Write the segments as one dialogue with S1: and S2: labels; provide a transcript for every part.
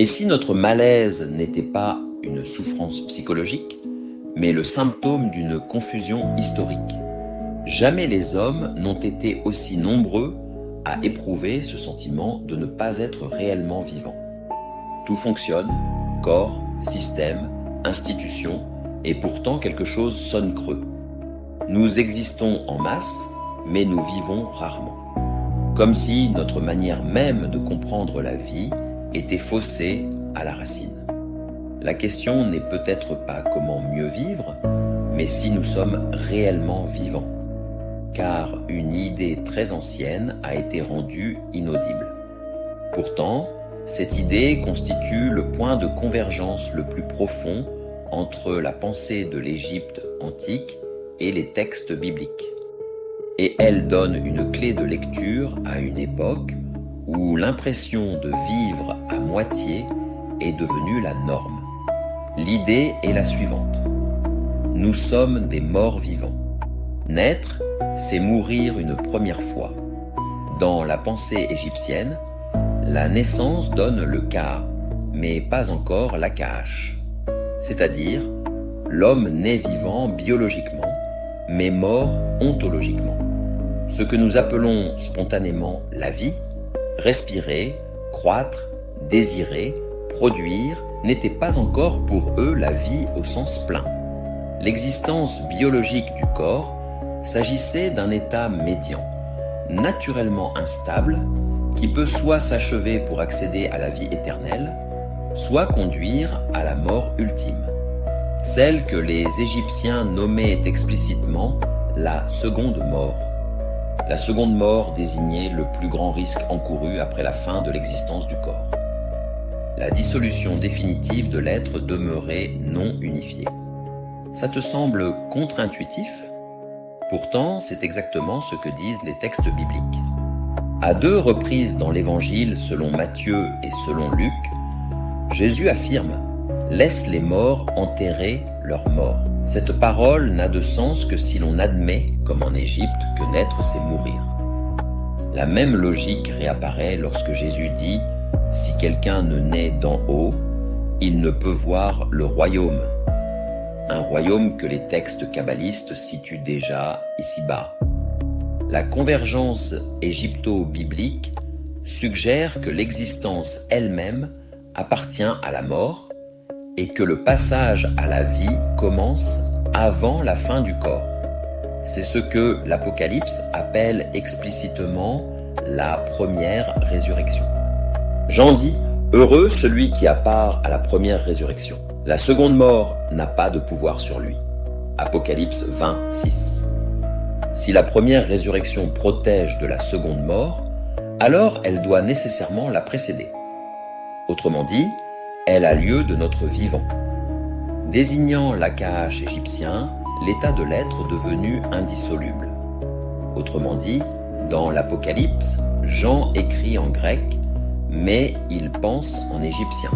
S1: Et si notre malaise n'était pas une souffrance psychologique, mais le symptôme d'une confusion historique? Jamais les hommes n'ont été aussi nombreux à éprouver ce sentiment de ne pas être réellement vivants. Tout fonctionne, corps, système, institution, et pourtant quelque chose sonne creux. Nous existons en masse, mais nous vivons rarement. Comme si notre manière même de comprendre la vie était faussée à la racine. La question n'est peut-être pas comment mieux vivre, mais si nous sommes réellement vivants. Car une idée très ancienne a été rendue inaudible. Pourtant, cette idée constitue le point de convergence le plus profond entre la pensée de l'Égypte antique et les textes bibliques. Et elle donne une clé de lecture à une époque où l'impression de vivre à moitié est devenue la norme. L'idée est la suivante. Nous sommes des morts vivants. Naître, c'est mourir une première fois. Dans la pensée égyptienne, la naissance donne le ka, mais pas encore l'akash. C'est-à-dire, l'homme naît vivant biologiquement, mais mort ontologiquement. Ce que nous appelons spontanément la vie, respirer, croître, désirer, produire, n'était pas encore pour eux la vie au sens plein. L'existence biologique du corps s'agissait d'un état médian, naturellement instable, qui peut soit s'achever pour accéder à la vie éternelle, soit conduire à la mort ultime, celle que les Égyptiens nommaient explicitement la seconde mort. La seconde mort désignait le plus grand risque encouru après la fin de l'existence du corps. La dissolution définitive de l'être demeurait non unifié. Ça te semble contre-intuitif ? Pourtant, c'est exactement ce que disent les textes bibliques. À 2 reprises dans l'Évangile selon Matthieu et selon Luc, Jésus affirme « Laisse les morts enterrer leurs morts ». Cette parole n'a de sens que si l'on admet, comme en Égypte, que naître c'est mourir. La même logique réapparaît lorsque Jésus dit « Si quelqu'un ne naît d'en haut, il ne peut voir le royaume ». Un royaume que les textes kabbalistes situent déjà ici-bas. La convergence égypto-biblique suggère que l'existence elle-même appartient à la mort et que le passage à la vie commence avant la fin du corps. C'est ce que l'Apocalypse appelle explicitement la première résurrection. Jean dit « Heureux celui qui a part à la première résurrection. La seconde mort n'a pas de pouvoir sur lui. » Apocalypse 20, 6. Si la première résurrection protège de la seconde mort, alors elle doit nécessairement la précéder. Autrement dit, elle a lieu de notre vivant. Désignant l'akash égyptien, l'état de l'être devenu indissoluble. Autrement dit, dans l'Apocalypse, Jean écrit en grec, mais il pense en égyptien.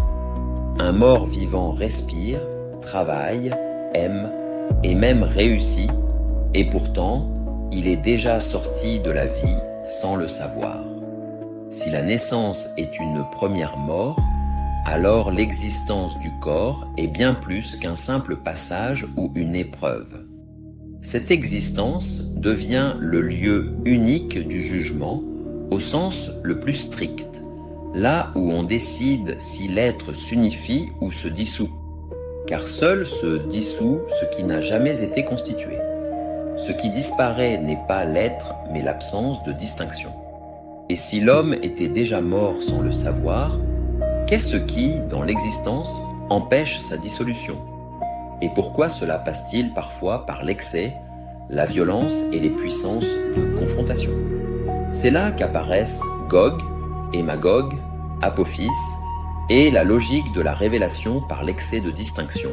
S1: Un mort vivant respire, travaille, aime et même réussit, et pourtant, il est déjà sorti de la vie sans le savoir. Si la naissance est une première mort, alors l'existence du corps est bien plus qu'un simple passage ou une épreuve. Cette existence devient le lieu unique du jugement au sens le plus strict, là où on décide si l'être s'unifie ou se dissout, car seul se dissout ce qui n'a jamais été constitué. Ce qui disparaît n'est pas l'être, mais l'absence de distinction. Et si l'homme était déjà mort sans le savoir, qu'est-ce qui, dans l'existence, empêche sa dissolution? Et pourquoi cela passe-t-il parfois par l'excès, la violence et les puissances de confrontation? C'est là qu'apparaissent Gog et Magog, Apophis, et la logique de la révélation par l'excès de distinction.